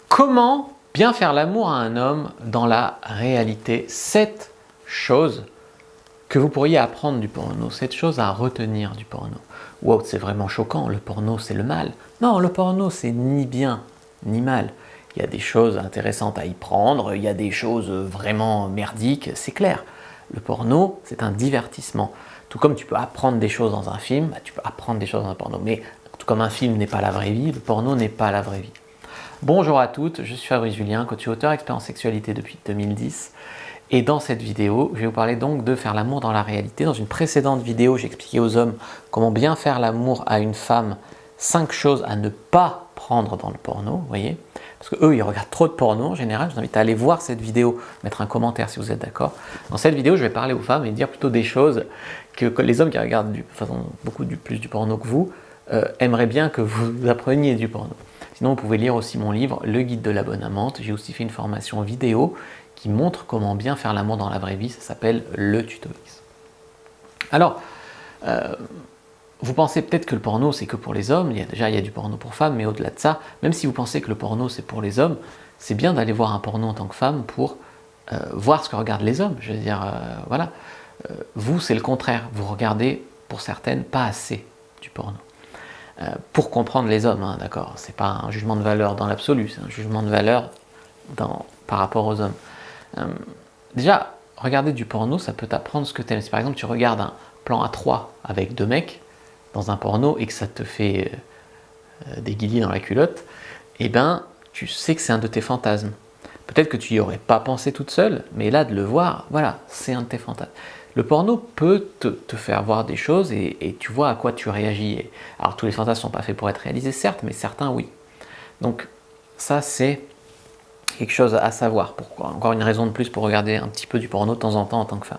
Comment bien faire l'amour à un homme dans la réalité? 7 choses que vous pourriez apprendre du porno, 7 choses à retenir du porno. Wow, c'est vraiment choquant, le porno c'est le mal. Non, le porno c'est ni bien ni mal. Il y a des choses intéressantes à y prendre, il y a des choses vraiment merdiques, c'est clair. Le porno c'est un divertissement. Tout comme tu peux apprendre des choses dans un film, tu peux apprendre des choses dans un porno. Mais tout comme un film n'est pas la vraie vie, le porno n'est pas la vraie vie. Bonjour à toutes, je suis Fabrice Julien, coach et auteur expert en sexualité depuis 2010. Et dans cette vidéo, je vais vous parler donc de faire l'amour dans la réalité. Dans une précédente vidéo, j'ai expliqué aux hommes comment bien faire l'amour à une femme, 5 choses à ne pas prendre dans le porno, vous voyez. Parce qu'eux, ils regardent trop de porno en général. Je vous invite à aller voir cette vidéo, mettre un commentaire si vous êtes d'accord. Dans cette vidéo, je vais parler aux femmes et dire plutôt des choses que les hommes qui regardent beaucoup plus du porno que vous, aimeraient bien que vous appreniez du porno. Sinon, vous pouvez lire aussi mon livre, Le Guide de la Bonne Amante. J'ai aussi fait une formation vidéo qui montre comment bien faire l'amour dans la vraie vie. Ça s'appelle le Tuto X. Alors, vous pensez peut-être que le porno, c'est que pour les hommes. Il y a du porno pour femmes, mais au-delà de ça, même si vous pensez que le porno, c'est pour les hommes, c'est bien d'aller voir un porno en tant que femme pour voir ce que regardent les hommes. Je veux dire, voilà. Vous, c'est le contraire. Vous regardez, pour certaines, pas assez du porno. Pour comprendre les hommes, hein, d'accord, c'est pas un jugement de valeur dans l'absolu, c'est un jugement de valeur par rapport aux hommes. Déjà, regarder du porno, ça peut t'apprendre ce que tu aimes. Si par exemple tu regardes un plan à 3 avec 2 mecs dans un porno et que ça te fait des guillis dans la culotte, eh ben tu sais que c'est un de tes fantasmes. Peut-être que tu n'y aurais pas pensé toute seule, mais là de le voir, voilà, c'est un de tes fantasmes. Le porno peut te faire voir des choses et tu vois à quoi tu réagis. Alors tous les fantasmes ne sont pas faits pour être réalisés, certes, mais certains oui. Donc ça c'est quelque chose à savoir. Pourquoi? Encore une raison de plus pour regarder un petit peu du porno de temps en tant que femme.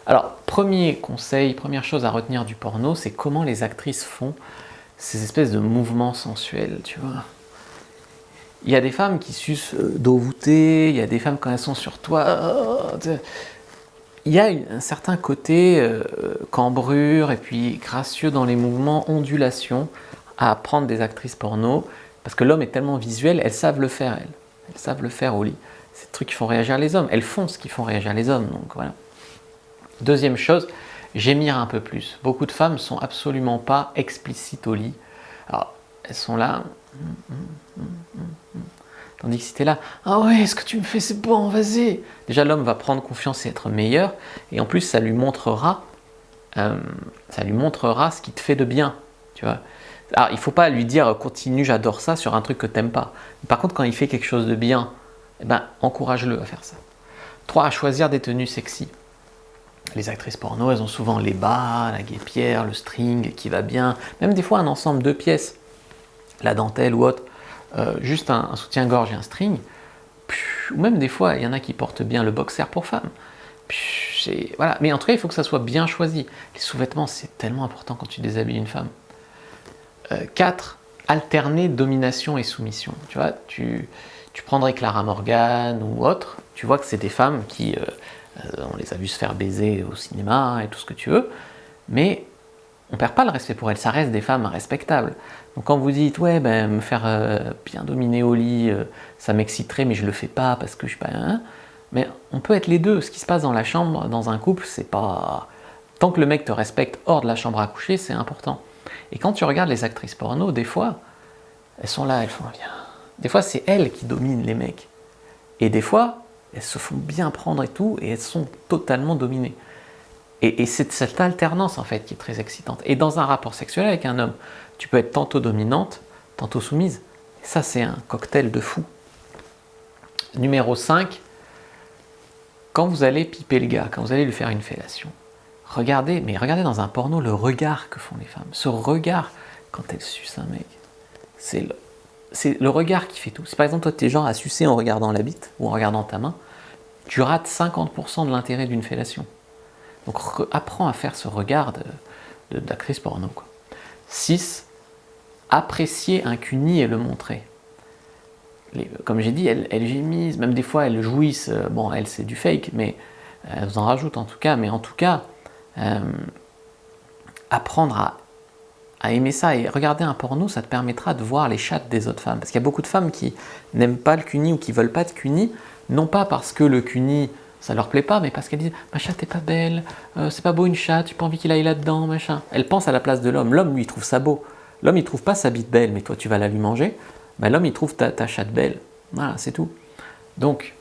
Alors premier conseil, première chose à retenir du porno, c'est comment les actrices font ces espèces de mouvements sensuels, tu vois. Il y a des femmes qui sucent dos voûté, il y a des femmes quand elles sont sur toi, il y a un certain côté cambrure et puis gracieux dans les mouvements, ondulation à apprendre des actrices porno, parce que l'homme est tellement visuel, elles savent le faire, elles savent le faire au lit. C'est des trucs qui font réagir les hommes, elles font ce qui font réagir les hommes, donc voilà. Deuxième chose, gémir un peu plus. Beaucoup de femmes sont absolument pas explicites au lit. Alors, elles sont là, tandis que si tu es là, ah ouais, ce que tu me fais, c'est bon, vas-y. Déjà, l'homme va prendre confiance et être meilleur, et en plus, ça lui montrera ce qui te fait de bien, tu vois. Alors, il ne faut pas lui dire, continue, j'adore ça, sur un truc que tu n'aimes pas. Par contre, quand il fait quelque chose de bien, eh ben, encourage-le à faire ça. 3. À choisir des tenues sexy. Les actrices porno, elles ont souvent les bas, la guêpière, le string qui va bien, même des fois un ensemble de pièces, la dentelle ou autre. Juste un soutien-gorge et un string, ou même des fois, il y en a qui portent bien le boxer pour femmes. Voilà. Mais en tout cas, il faut que ça soit bien choisi. Les sous-vêtements, c'est tellement important quand tu déshabilles une femme. 4. Alterner domination et soumission. Tu vois, tu prendrais Clara Morgan ou autre, tu vois que c'est des femmes qui, on les a vues se faire baiser au cinéma et tout ce que tu veux, mais on ne perd pas le respect pour elles, ça reste des femmes respectables. Donc quand vous dites, ouais, ben, me faire bien dominer au lit, ça m'exciterait, mais je le fais pas parce que je suis pas... Hein, mais on peut être les deux. Ce qui se passe dans la chambre, dans un couple, c'est pas... Tant que le mec te respecte hors de la chambre à coucher, c'est important. Et quand tu regardes les actrices porno, des fois, elles sont là, elles font bien. Des fois, c'est elles qui dominent les mecs. Et des fois, elles se font bien prendre et tout, et elles sont totalement dominées. Et c'est cette alternance en fait qui est très excitante. Et dans un rapport sexuel avec un homme, tu peux être tantôt dominante, tantôt soumise. Et ça, c'est un cocktail de fou. Numéro 5, quand vous allez piper le gars, quand vous allez lui faire une fellation, regardez dans un porno le regard que font les femmes. Ce regard quand elles sucent un mec, c'est le regard qui fait tout. Si par exemple toi tu es genre à sucer en regardant la bite ou en regardant ta main, tu rates 50% de l'intérêt d'une fellation. Donc apprends à faire ce regard d'actrice porno, quoi. 6. Apprécier un cuni et le montrer. Comme j'ai dit, elles gémissent, même des fois elles jouissent, bon elles c'est du fake, mais elles en rajoutent en tout cas, mais en tout cas, apprendre à aimer ça. Et regarder un porno, ça te permettra de voir les chattes des autres femmes. Parce qu'il y a beaucoup de femmes qui n'aiment pas le cuni ou qui veulent pas de cuni, non pas parce que le cuni, ça leur plaît pas, mais parce qu'elles disent « ma chatte est pas belle, c'est pas beau une chatte, j'ai pas envie qu'il aille là-dedans, machin ». Elles pensent à la place de l'homme. L'homme, lui, il trouve ça beau. L'homme, il trouve pas sa bite belle, mais toi, tu vas la lui manger. Ben, l'homme, il trouve ta chatte belle. Voilà, c'est tout. Donc,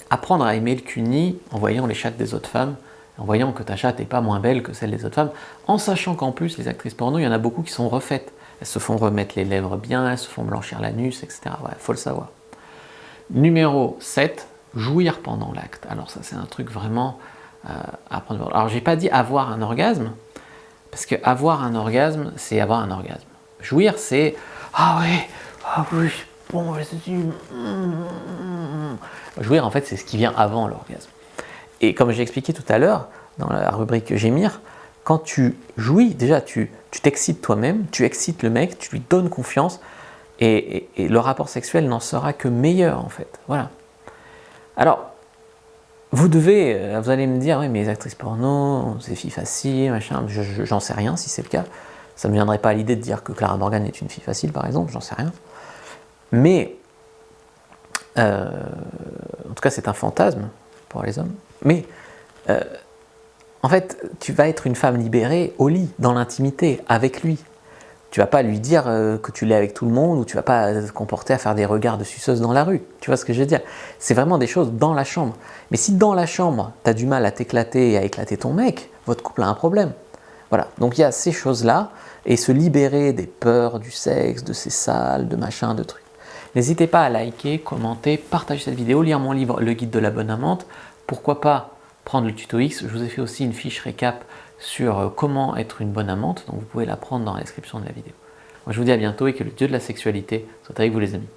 apprendre à aimer le cuni en voyant les chattes des autres femmes, en voyant que ta chatte n'est pas moins belle que celle des autres femmes, en sachant qu'en plus, les actrices porno, il y en a beaucoup qui sont refaites. Elles se font remettre les lèvres bien, elles se font blanchir l'anus, etc. Ouais, faut le savoir. Numéro 7, jouir pendant l'acte. Alors ça, c'est un truc vraiment à prendre. Alors, j'ai pas dit avoir un orgasme, parce que avoir un orgasme, c'est avoir un orgasme. Jouir, c'est « ah ouais, ah oui, bon, jouir, en fait, c'est ce qui vient avant l'orgasme. Et comme j'ai expliqué tout à l'heure, dans la rubrique Gémir, quand tu jouis, déjà, tu t'excites toi-même, tu excites le mec, tu lui donnes confiance, et le rapport sexuel n'en sera que meilleur, en fait. Voilà. Alors, vous allez me dire, oui, mais les actrices porno, c'est filles faciles, machin, j'en sais rien si c'est le cas. Ça ne me viendrait pas à l'idée de dire que Clara Morgan est une fille facile, par exemple, j'en sais rien. Mais, en tout cas, c'est un fantasme pour les hommes. Mais, en fait, tu vas être une femme libérée au lit, dans l'intimité, avec lui. Tu vas pas lui dire que tu l'es avec tout le monde, ou tu vas pas te comporter à faire des regards de suceuse dans la rue. Tu vois ce que je veux dire? C'est vraiment des choses dans la chambre. Mais si dans la chambre, tu as du mal à t'éclater et à éclater ton mec, votre couple a un problème. Voilà, donc il y a ces choses-là, et se libérer des peurs du sexe, de ces salles, de machin, de trucs. N'hésitez pas à liker, commenter, partager cette vidéo, lire mon livre Le Guide de la Bonne Amante. Pourquoi pas prendre le tuto X. Je vous ai fait aussi une fiche récap sur comment être une bonne amante, donc vous pouvez la prendre dans la description de la vidéo. Moi je vous dis à bientôt et que le dieu de la sexualité soit avec vous les amis.